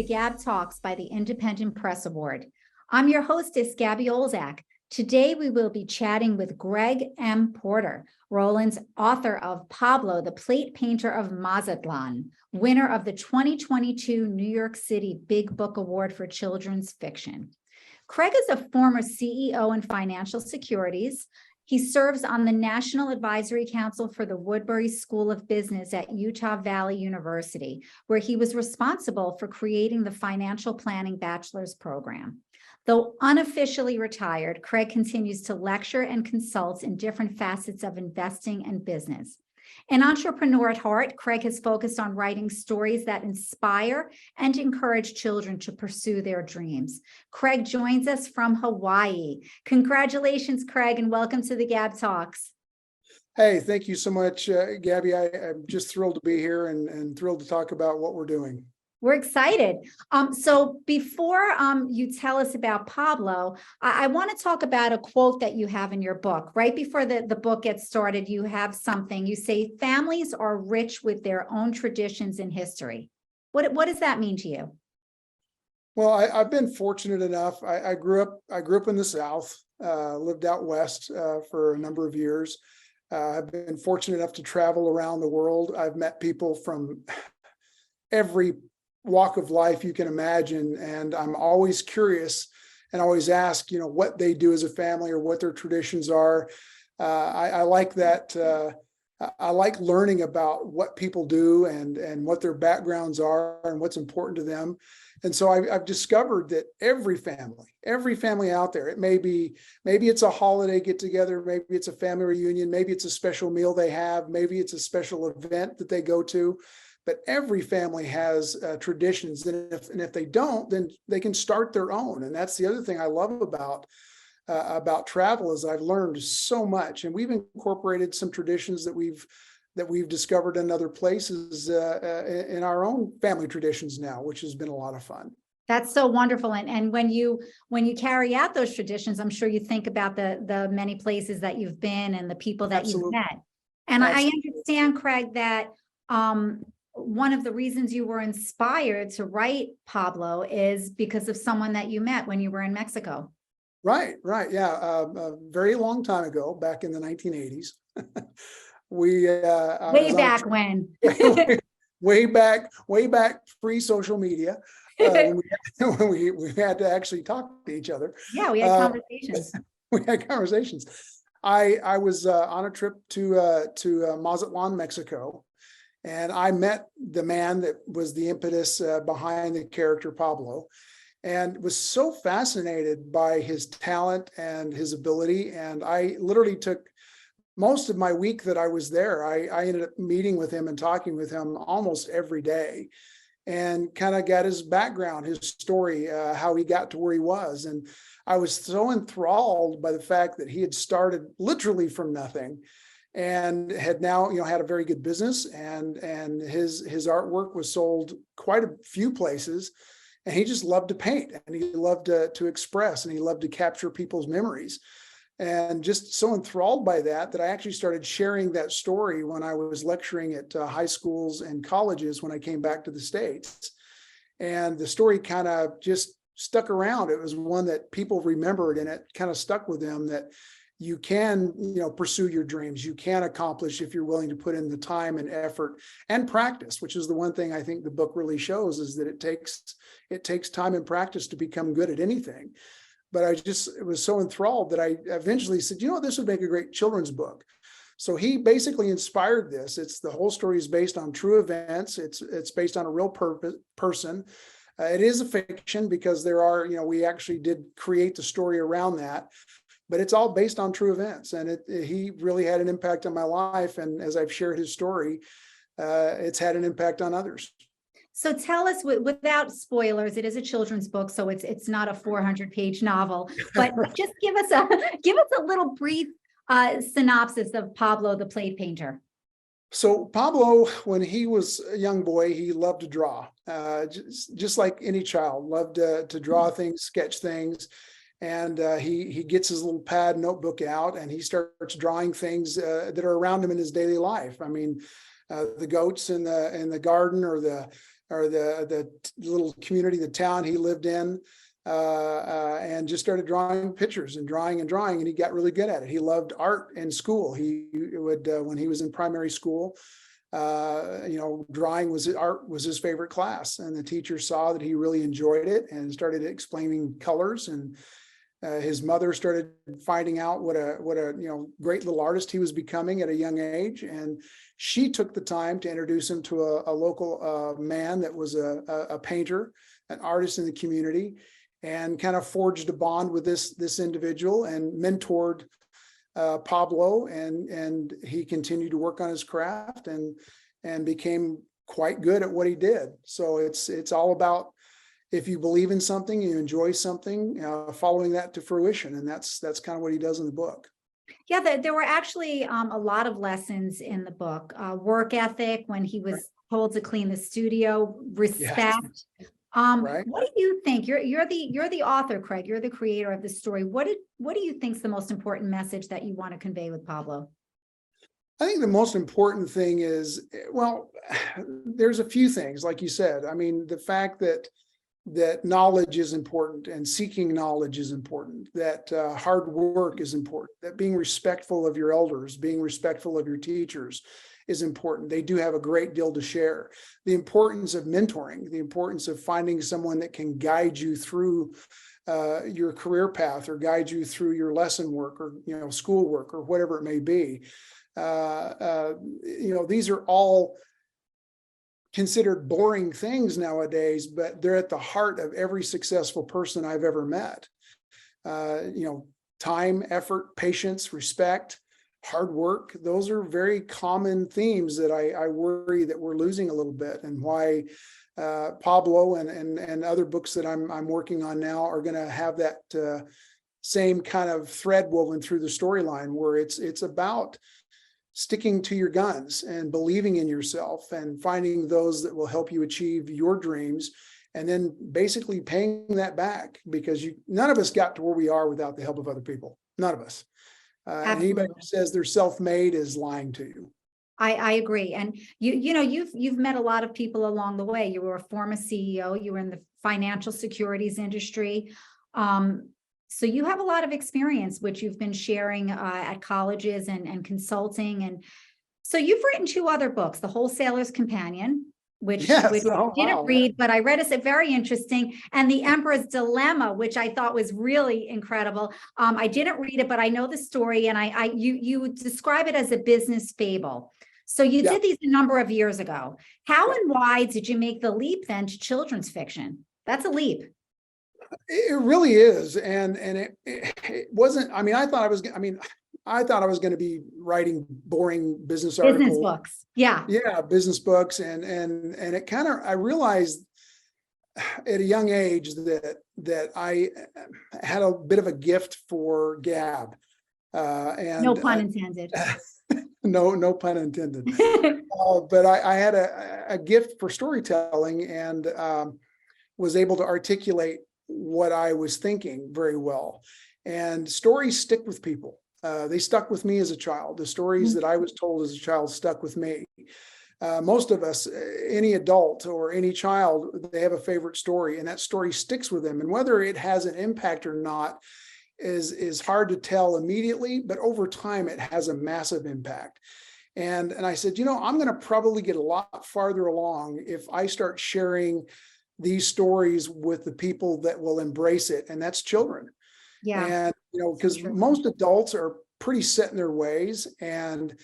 the GAB Talks by the Independent Press Award. I'm your hostess, Gabby Olzak. Today, we will be chatting with Greg M. Porter, Rollins, author of Pablo, the Plate Painter of Mazatlan, winner of the 2022 New York City Big Book Award for Children's Fiction. Craig is a former CEO in financial securities. He serves on the National Advisory Council for the Woodbury School of Business at Utah Valley University, where he was responsible for creating the Financial Planning Bachelor's Program. Though unofficially retired, Craig continues to lecture and consult in different facets of investing and business. An entrepreneur at heart, Craig has focused on writing stories that inspire and encourage children to pursue their dreams. Craig joins us from Hawaii. Congratulations, Craig, and welcome to the GAB Talks. Hey, thank you so much, Gabby. I'm just thrilled to be here and thrilled to talk about what we're doing. We're excited. So before you tell us about Pablo, I want to talk about a quote that you have in your book. Right before the book gets started, you have something. You say, families are rich with their own traditions and history. What does that mean to you? Well, I've been fortunate enough. I grew up in the South, lived out west for a number of years. I've been fortunate enough to travel around the world. I've met people from every walk of life you can imagine, and I'm always curious and always ask, what they do as a family or what their traditions are. I like that. I like learning about what people do and what their backgrounds are and what's important to them. And so I've discovered that every family out there, maybe it's a holiday get together, maybe it's a family reunion, maybe it's a special meal they have, maybe it's a special event that they go to. But every family has traditions, and if they don't, then they can start their own. And that's the other thing I love about travel is I've learned so much, and we've incorporated some traditions that we've discovered in other places in our own family traditions now, which has been a lot of fun. That's so wonderful. And when you carry out those traditions, I'm sure you think about the many places that you've been and the people that you've met. And I understand, Craig, that one of the reasons you were inspired to write Pablo is because of someone that you met when you were in Mexico. Right. Yeah. A very long time ago, back in the 1980s. Way back pre-social media. When we had to actually talk to each other. Yeah, we had conversations. We had conversations. I was on a trip to Mazatlan, Mexico. And I met the man that was the impetus behind the character Pablo, and was so fascinated by his talent and his ability. And I literally took most of my week that I was there. I ended up meeting with him and talking with him almost every day, and kind of got his background, his story, how he got to where he was. And I was so enthralled by the fact that he had started literally from nothing and had now, had a very good business, and his artwork was sold quite a few places, and he just loved to paint, and he loved to express, and he loved to capture people's memories, and just so enthralled by that I actually started sharing that story when I was lecturing at high schools and colleges when I came back to the States. And the story kind of just stuck around. It was one that people remembered, and it kind of stuck with them that you can, pursue your dreams. You can accomplish if you're willing to put in the time and effort and practice, which is the one thing I think the book really shows, is that it takes time and practice to become good at anything. But I just was so enthralled that I eventually said, this would make a great children's book. So he basically inspired this. The whole story is based on true events. It's based on a real person. It is a fiction because there are, we actually did create the story around that. But it's all based on true events, and he really had an impact on my life. And as I've shared his story, it's had an impact on others. So tell us, without spoilers, it is a children's book, so it's not a 400-page novel. But just give us a little brief synopsis of Pablo the Plate Painter. So Pablo, when he was a young boy, he loved to draw, just like any child, loved to draw things, sketch things. And he gets his little pad notebook out, and he starts drawing things that are around him in his daily life. I mean, the goats in the garden, or the or the little community, the town he lived in, and just started drawing pictures and drawing, and he got really good at it. He loved art in school. He would, when he was in primary school, drawing art was his favorite class, and the teacher saw that he really enjoyed it and started explaining colors, and his mother started finding out what a great little artist he was becoming at a young age, and she took the time to introduce him to a local man that was a painter, an artist in the community, and kind of forged a bond with this individual and mentored Pablo, and he continued to work on his craft and became quite good at what he did. So it's all about, if you believe in something, you enjoy something, following that to fruition, and that's kind of what he does in the book. Yeah, there were actually a lot of lessons in the book. Work ethic, when he was told to clean the studio, respect. Right. What do you think? You're the author, Craig. You're the creator of the story. What do you think is the most important message that you want to convey with Pablo? I think the most important thing is, well, there's a few things, like you said. I mean, the fact that knowledge is important, and seeking knowledge is important, that hard work is important, that being respectful of your elders, being respectful of your teachers is important. They do have a great deal to share. The importance of mentoring, the importance of finding someone that can guide you through your career path, or guide you through your lesson work, or school work, or whatever it may be. These are all considered boring things nowadays, but they're at the heart of every successful person I've ever met. Time, effort, patience, respect, hard work, those are very common themes that I worry that we're losing a little bit, and why Pablo and other books that I'm working on now are going to have that same kind of thread woven through the storyline, where it's about sticking to your guns and believing in yourself and finding those that will help you achieve your dreams, and then basically paying that back, because none of us got to where we are without the help of other people. None of us. And anybody who says they're self-made is lying to you. I agree. And you've met a lot of people along the way. You were a former CEO, you were in the financial securities industry. So you have a lot of experience, which you've been sharing at colleges and consulting. And so you've written 2 other books, The Wholesaler's Companion, which I didn't read, but I read it, very interesting, and The Emperor's Dilemma, which I thought was really incredible. I didn't read it, but I know the story, and you describe it as a business fable. So you did these a number of years ago. How and why did you make the leap then to children's fiction? That's a leap. It really is, and it wasn't. I mean, I thought I was going to be writing boring business books. Yeah, business books, and it kind of, I realized at a young age that I had a bit of a gift for GAB, and no pun intended. No pun intended. But I had a gift for storytelling, and was able to articulate what I was thinking very well. And stories stick with people. They stuck with me as a child. The stories that I was told as a child stuck with me. Most of us, any adult or any child, they have a favorite story, and that story sticks with them. And whether it has an impact or not is hard to tell immediately, but over time it has a massive impact. And I said, I'm going to probably get a lot farther along if I start sharing these stories with the people that will embrace it, and that's children. Yeah. And because most adults are pretty set in their ways, and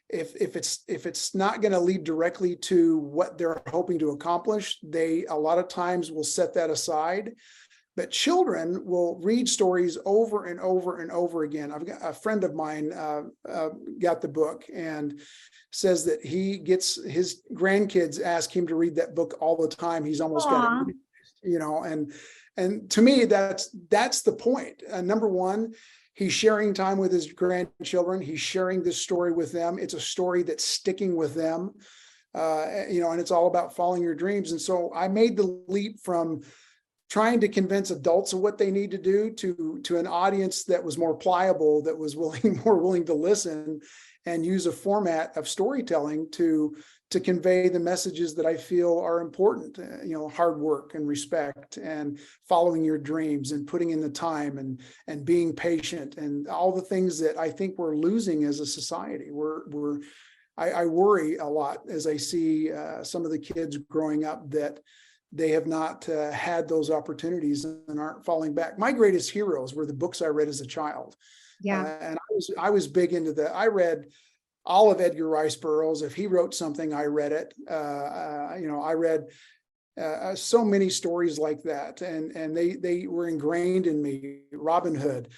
if it's not going to lead directly to what they're hoping to accomplish, they a lot of times will set that aside. But children will read stories over and over and over again. I've got a friend of mine got the book and says that he gets his grandkids ask him to read that book all the time. He's almost got it, and to me, that's the point. Number one, he's sharing time with his grandchildren. He's sharing this story with them. It's a story that's sticking with them, and it's all about following your dreams. And so I made the leap from trying to convince adults of what they need to do to an audience that was more pliable, that was more willing to listen, and use a format of storytelling to convey the messages that I feel are important, hard work and respect and following your dreams and putting in the time and being patient and all the things that I think we're losing as a society. I worry a lot as I see some of the kids growing up that they have not had those opportunities and aren't falling back. My greatest heroes were the books I read as a child. Yeah. And I was big into I read all of Edgar Rice Burroughs. If he wrote something, I read it. I read so many stories like that, and they were ingrained in me. Robin Hood,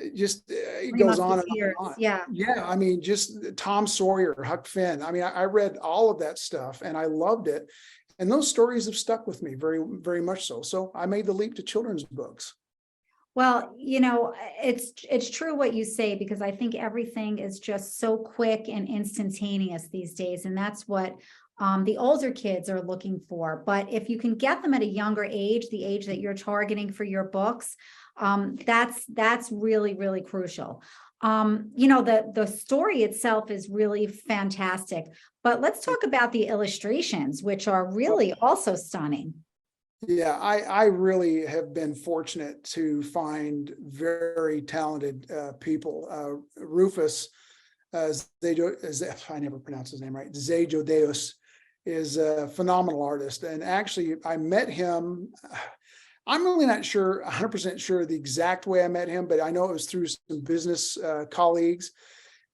it Three goes on and Musketeers. on. Yeah. Yeah, I mean, just Tom Sawyer, Huck Finn. I mean, I read all of that stuff, and I loved it. And those stories have stuck with me very, very much so. So I made the leap to children's books. Well, it's true what you say, because I think everything is just so quick and instantaneous these days. And that's what the older kids are looking for. But if you can get them at a younger age, the age that you're targeting for your books, that's really, really crucial. The story itself is really fantastic. But let's talk about the illustrations, which are really also stunning. Yeah, I really have been fortunate to find very talented people. Rufus, I never pronounce his name right, Zejodeus, is a phenomenal artist. And actually, I met him, I'm really not sure, 100% sure the exact way I met him, but I know it was through some business colleagues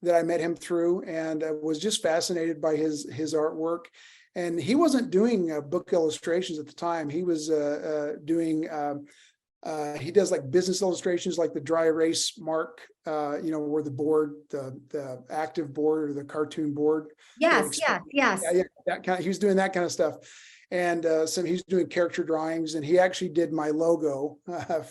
that I met him through, and was just fascinated by his artwork. And he wasn't doing book illustrations at the time. He was doing, he does like business illustrations, like the dry erase mark, where the board, the active board or the cartoon board. Yes. Yeah, that kind of, he was doing that kind of stuff. And so he's doing character drawings, and he actually did my logo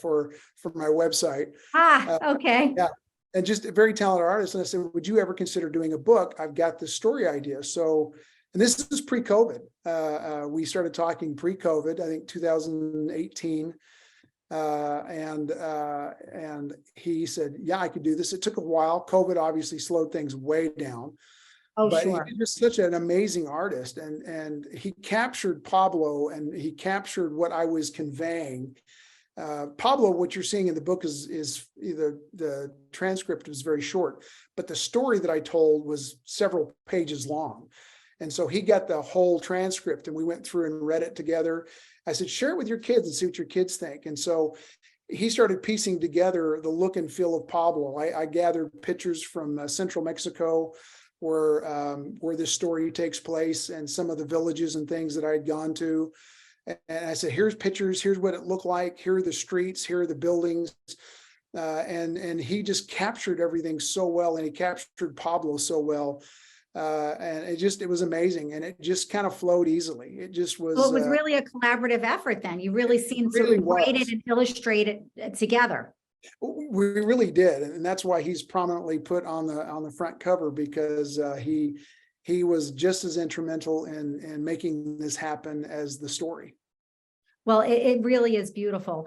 for my website. Okay. Yeah. And just a very talented artist. And I said, would you ever consider doing a book? I've got this story idea. So, and this is pre-COVID. We started talking pre-COVID, I think 2018. And he said, yeah, I could do this. It took a while. COVID obviously slowed things way down. Oh, but sure. he's just such an amazing artist. And he captured Pablo, and he captured what I was conveying. Pablo, what you're seeing in the book is either the transcript was very short, but the story that I told was several pages long. And so he got the whole transcript, and we went through and read it together. I said, share it with your kids and see what your kids think. And so he started piecing together the look and feel of Pablo. I gathered pictures from central Mexico where this story takes place, and some of the villages and things that I had gone to. And I said, here's pictures, here's what it looked like, here are the streets, here are the buildings. And he just captured everything so well, and he captured Pablo so well. And it was amazing, and it just kind of flowed easily. It just was. Well, it was really a collaborative effort then. You really seemed really to write was. it and illustrate it together. We really did, and that's why he's prominently put on the front cover, because he was just as instrumental in making this happen as the story. Well, it really is beautiful.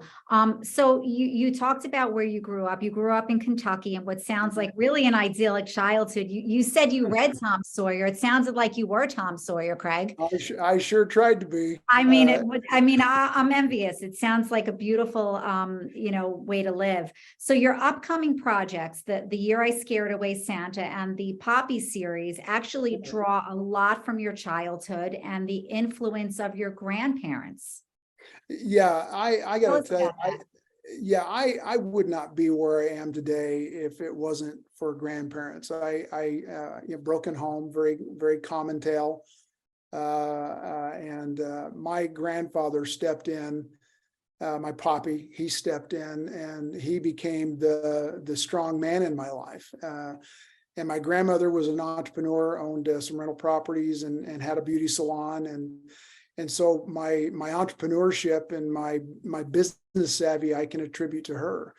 So you talked about where you grew up. You grew up in Kentucky, and what sounds like really an idyllic childhood. You said you read Tom Sawyer. It sounded like you were Tom Sawyer, Craig. I sure tried to be. I mean, I'm envious. It sounds like a beautiful, way to live. So your upcoming projects, the Year I Scared Away Santa and the Poppy series, actually draw a lot from your childhood and the influence of your grandparents. Yeah, I got to tell you, that. I would not be where I am today if it wasn't for grandparents. Broken home, very, very common tale. And my grandfather stepped in, my poppy, he stepped in, and he became the strong man in my life. And my grandmother was an entrepreneur, owned some rental properties and had a beauty salon. And so my entrepreneurship and my business savvy, I can attribute to her.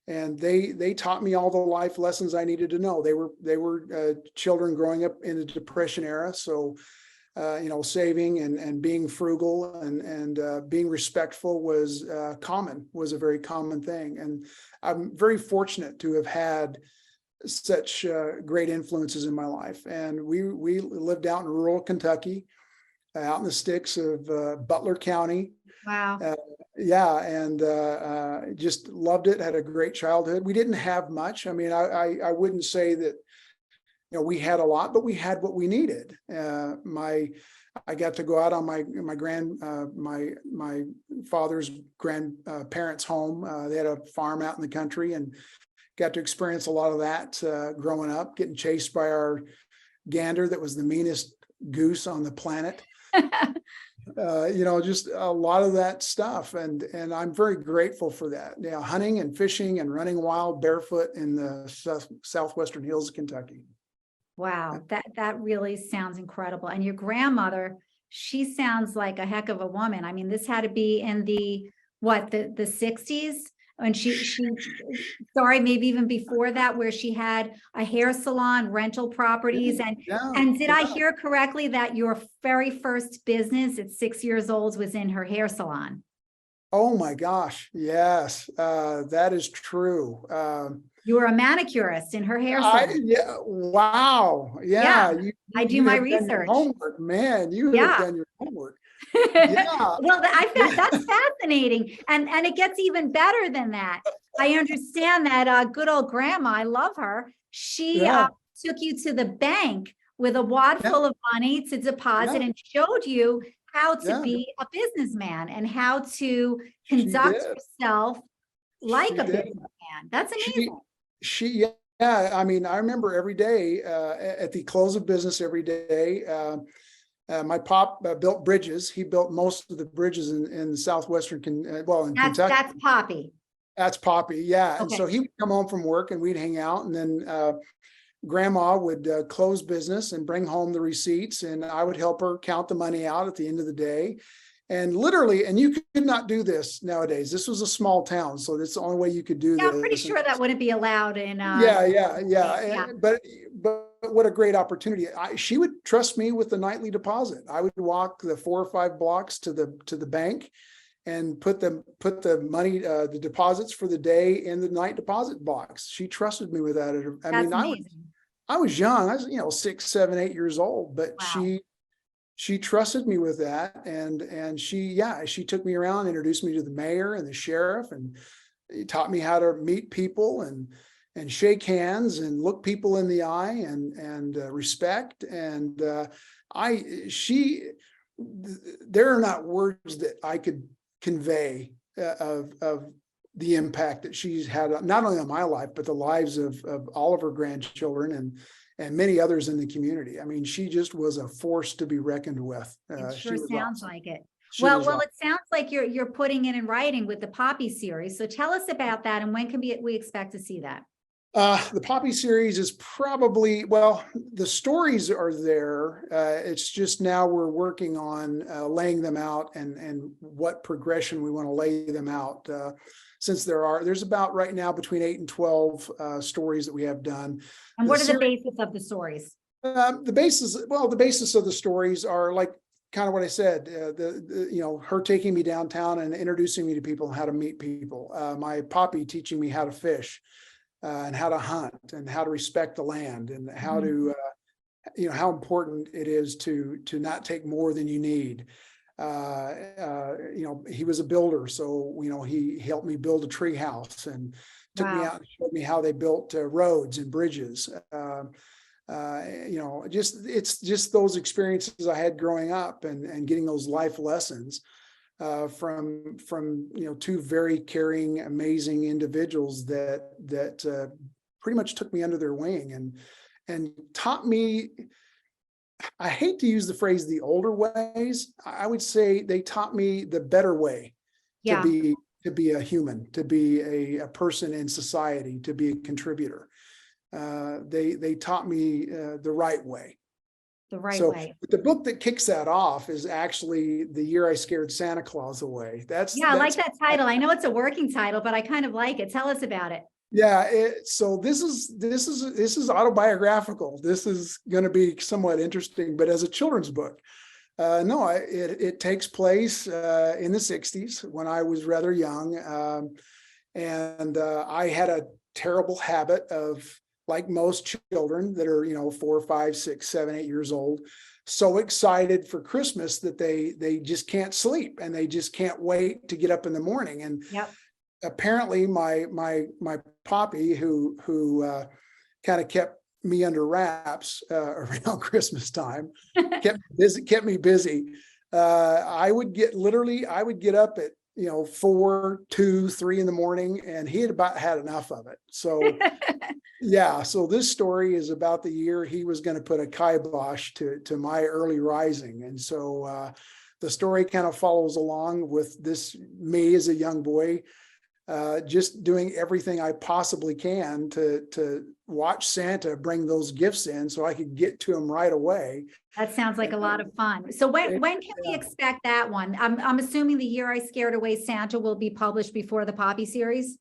And they taught me all the life lessons I needed to know. They were children growing up in the Depression era. So, saving and being frugal and being respectful was a very common thing. And I'm very fortunate to have had such great influences in my life. And we lived out in rural Kentucky, out in the sticks of Butler County. Wow. Yeah, and just loved it. Had a great childhood. We didn't have much. I mean, I wouldn't say that we had a lot, but we had what we needed. I got to go out on my father's grandparents' home. They had a farm out in the country, and got to experience a lot of that growing up. Getting chased by our gander that was the meanest goose on the planet. Just a lot of that stuff. And I'm very grateful for that. Hunting and fishing and running wild barefoot in the southwestern hills of Kentucky. Wow, that really sounds incredible. And your grandmother, she sounds like a heck of a woman. I mean, this had to be in the 60s. And she sorry, maybe even before that, where she had a hair salon, rental properties. And did I hear correctly that your very first business at 6 years old was in her hair salon? Oh my gosh. Yes, that is true. You were a manicurist in her hair salon. Wow. Yeah. I do my research. Homework, man. You have done your homework. Yeah. Well, I found that's fascinating. And it gets even better than that. I understand that good old grandma, I love her. She took you to the bank with a wad full of money to deposit and showed you how to be a businessman and how to conduct yourself like a businessman. That's amazing. I mean, I remember every day at the close of business every day. My pop built bridges. He built most of the bridges in the southwestern, in Kentucky. That's Poppy. That's Poppy, yeah. Okay. And so he would come home from work and we'd hang out, and then Grandma would close business and bring home the receipts, and I would help her count the money out at the end of the day. And literally, and you could not do this nowadays. This was a small town, so that's the only way you could do this. I'm pretty sure that wouldn't be allowed in. But what a great opportunity! She would trust me with the nightly deposit. I would walk the 4 or 5 blocks to the bank, and put the money, the deposits for the day in the night deposit box. She trusted me with that. I was young. I was 6, 7, 8 years old, but she trusted me with that. And she took me around, introduced me to the mayor and the sheriff, and taught me how to meet people and shake hands and look people in the eye and respect. And there are not words that I could convey of the impact that she's had, not only on my life, but the lives of all of her grandchildren and many others in the community. I mean, she just was a force to be reckoned with. It sure sounds like it. Well, it sounds like you're putting it in writing with the Poppy series. So tell us about that, and when can we expect to see that? The Poppy series is probably, the stories are there. It's just now we're working on laying them out and what progression we want to lay them out. Since there's about right now between 8 and 12 stories that we have done. And what are the basis of the stories? The basis of the stories are like kind of what I said, her taking me downtown and introducing me to people and how to meet people. My Poppy teaching me how to fish. And how to hunt and how to respect the land and how to, how important it is to not take more than you need. He was a builder, so he helped me build a tree house and took me out and showed me how they built roads and bridges. It's just those experiences I had growing up and getting those life lessons. From 2 very caring, amazing individuals that pretty much took me under their wing and taught me. I hate to use the phrase "the older ways." I would say they taught me the better way to be a human, to be a person in society, to be a contributor. They taught me the right way. The right way. The book that kicks that off is actually The Year I Scared Santa Claus Away. I like that title. I know it's a working title, but I kind of like it. Tell us about it. Yeah. So this is autobiographical. This is going to be somewhat interesting, but as a children's book, it takes place in the 60s when I was rather young. And I had a terrible habit of like most children that are, 4, 5, 6, 7, 8 years old, so excited for Christmas that they just can't sleep and they just can't wait to get up in the morning. And Yep. apparently my poppy, who kind of kept me under wraps around Christmas time, kept me busy. I would get up at 4, 2, 3 in the morning, and he had about had enough of it. So yeah, so this story is about the year he was going to put a kibosh to my early rising. And so the story kind of follows along with this me as a young boy, just doing everything I possibly can to watch Santa bring those gifts in so I could get to him right away. That sounds like a lot of fun. So when can we expect that one? I'm assuming The Year I Scared Away Santa will be published before the Poppy series.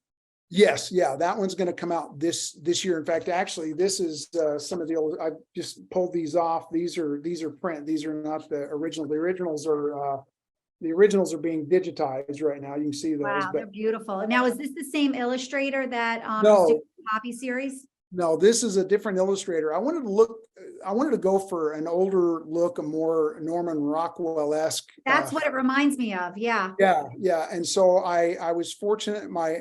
Yes, yeah, that one's going to come out this year. In fact, actually, this is some of the old. I just pulled these off. These are print. These are not the original. The originals are being digitized right now. You can see those. Wow, but they're beautiful. Now, is this the same illustrator that is no, doing the Poppy series? no, this is a different illustrator. I wanted to go for an older look, a more Norman Rockwell-esque. That's what it reminds me of. Yeah. Yeah. And so I was fortunate. My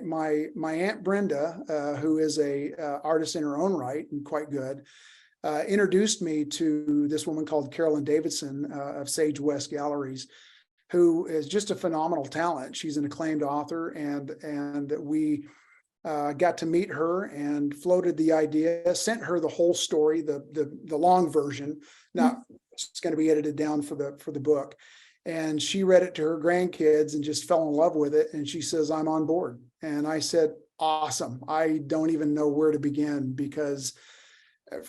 Aunt Brenda, who is a artist in her own right and quite good, introduced me to this woman called Carolyn Davidson of Sage West Galleries, who is just a phenomenal talent. She's an acclaimed author, and we got to meet her and floated the idea, sent her the whole story, the long version. Now it's going to be edited down for the book. And she read it to her grandkids and just fell in love with it. And she says, I'm on board. And I said, awesome. I don't even know where to begin because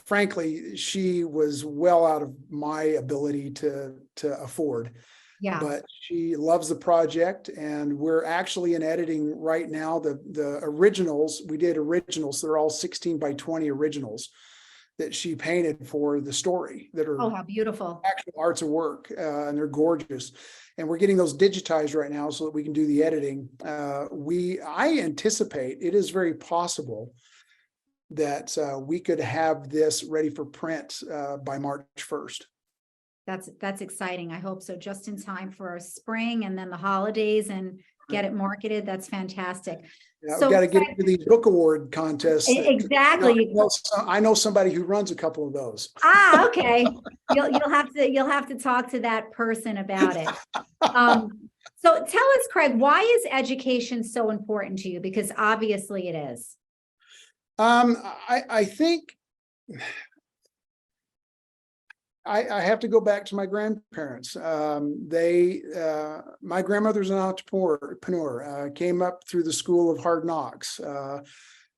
frankly, she was well out of my ability to afford. Yeah. But she loves the project, and we're actually in editing right now. The originals, we did originals. They're all 16 by 20 originals that she painted for the story that are how beautiful actual arts of work, and they're gorgeous. And we're getting those digitized right now so that we can do the editing. I anticipate it is very possible that we could have this ready for print by March 1st. That's exciting. I hope so. Just in time for spring and then the holidays and get it marketed. That's fantastic. Yeah, So we've got to get into these book award contests. Exactly. I know somebody who runs a couple of those. Okay. You'll have to talk to that person about it. So tell us, Craig, why is education so important to you? Because obviously it is. I think I have to go back to my grandparents. My grandmother's an entrepreneur, came up through the school of hard knocks,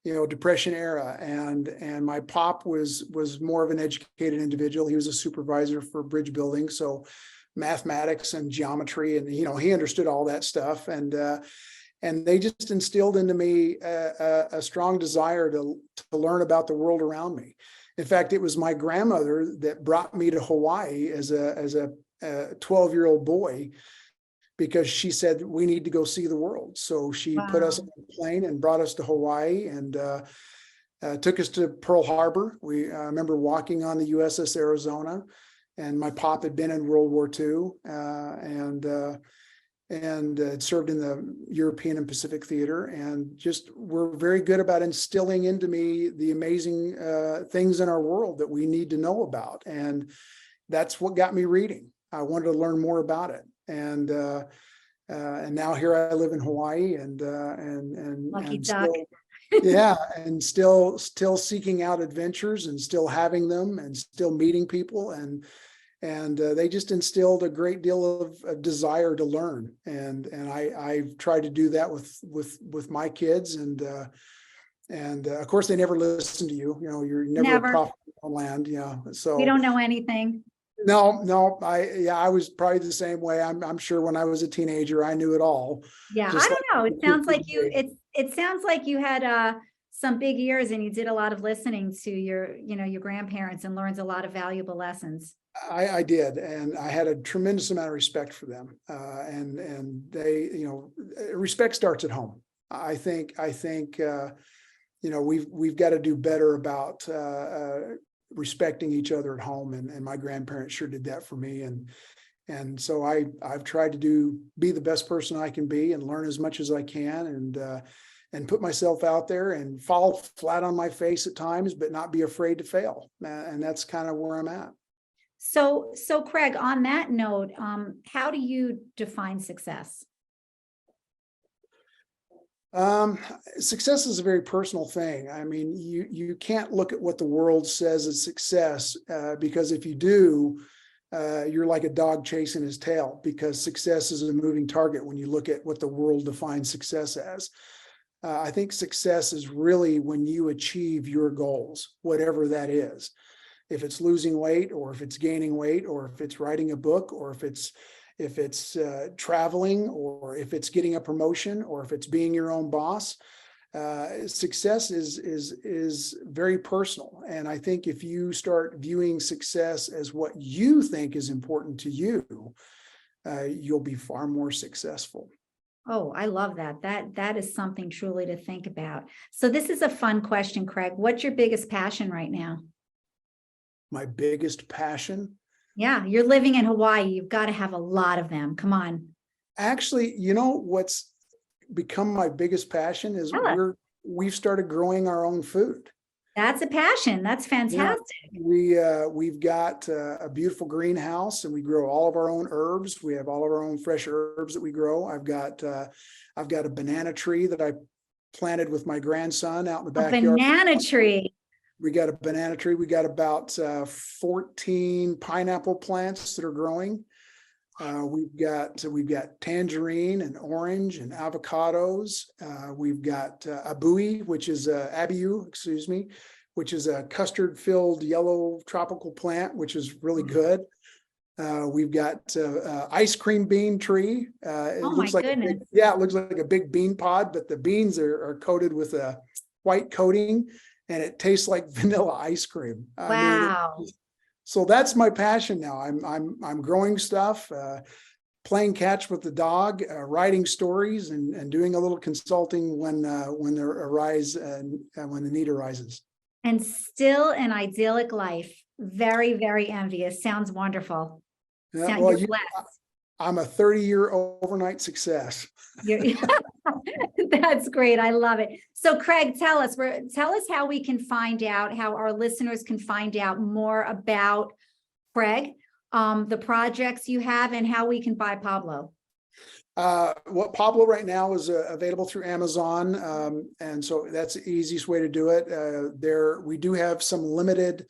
Depression era. And my pop was more of an educated individual. He was a supervisor for bridge building. So mathematics and geometry, and, he understood all that stuff. And they just instilled into me a strong desire to learn about the world around me. In fact, it was my grandmother that brought me to Hawaii as a 12-year-old boy, because she said, we need to go see the world. So she put us on a plane and brought us to Hawaii, and took us to Pearl Harbor. I remember walking on the USS Arizona, and my pop had been in World War II, and served in the European and Pacific Theater, and just were very good about instilling into me the amazing things in our world that we need to know about. And that's what got me reading. I wanted to learn more about it. And now here I live in Hawaii, and Lucky duck. and still seeking out adventures, and still having them, and still meeting people, and they just instilled a great deal of desire to learn, and I've tried to do that with my kids, and of course they never listen to you. You're never a prophet on land. So we don't know anything. No, I was probably the same way. I'm sure when I was a teenager, I knew it all. Yeah, I don't know. It sounds like it sounds like you had some big ears, and you did a lot of listening to your grandparents, and learned a lot of valuable lessons. I did, and I had a tremendous amount of respect for them. And they, respect starts at home. I think we've got to do better about respecting each other at home. And my grandparents sure did that for me. And so I've tried to be the best person I can be and learn as much as I can and put myself out there and fall flat on my face at times, but not be afraid to fail. And that's kind of where I'm at. So Craig, on that note, how do you define success? Success is a very personal thing. I mean, you can't look at what the world says is success, because if you do, you're like a dog chasing his tail, because success is a moving target when you look at what the world defines success as. I think success is really when you achieve your goals, whatever that is. If it's losing weight, or if it's gaining weight, or if it's writing a book, or if it's traveling, or if it's getting a promotion, or if it's being your own boss. Success is very personal. And I think if you start viewing success as what you think is important to you, you'll be far more successful. Oh, I love that. That is something truly to think about. So this is a fun question, Craig. What's your biggest passion right now? My biggest passion? Yeah, you're living in Hawaii. You've got to have a lot of them. Come on. Actually, what's become my biggest passion is we've started growing our own food. That's a passion. That's fantastic. Yeah, we've got a beautiful greenhouse, and we grow all of our own herbs. We have all of our own fresh herbs that we grow. I've got a banana tree that I planted with my grandson out in the backyard. A banana tree. We got a banana tree. We got about 14 pineapple plants that are growing. We've got tangerine and orange and avocados. We've got abiu, which is a custard-filled yellow tropical plant, which is really good. We've got ice cream bean tree. It looks like it looks like a big bean pod, but the beans are coated with a white coating, and it tastes like vanilla ice cream. Wow. So that's my passion now. I'm growing stuff, playing catch with the dog, writing stories, and doing a little consulting when the need arises. And still an idyllic life. Very, very envious. Sounds wonderful. Yeah, well, I'm a 30-year overnight success. That's great. I love it. So Craig, tell us how we can find out, how our listeners can find out more about Craig, the projects you have, and how we can buy Pablo. Pablo right now is available through Amazon. And so that's the easiest way to do it. We do have some limited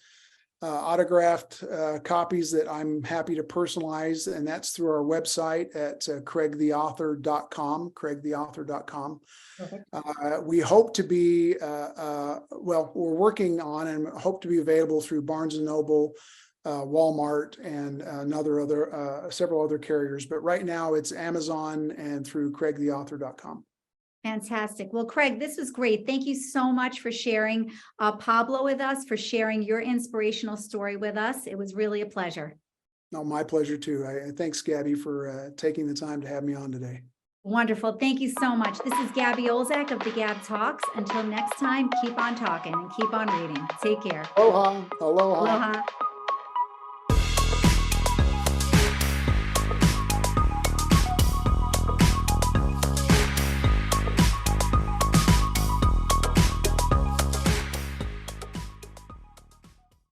autographed copies that I'm happy to personalize, and that's through our website at craigtheauthor.com. We hope to be we're working on and hope to be available through Barnes and Noble, Walmart, and several other carriers, but right now it's Amazon and through craigtheauthor.com. Fantastic. Well, Craig, this was great. Thank you so much for sharing Pablo with us, for sharing your inspirational story with us. It was really a pleasure. No, my pleasure too. Thanks, Gabby, for taking the time to have me on today. Wonderful. Thank you so much. This is Gabby Olzak of the GAB Talks. Until next time, keep on talking and keep on reading. Take care. Aloha. Aloha. Aloha.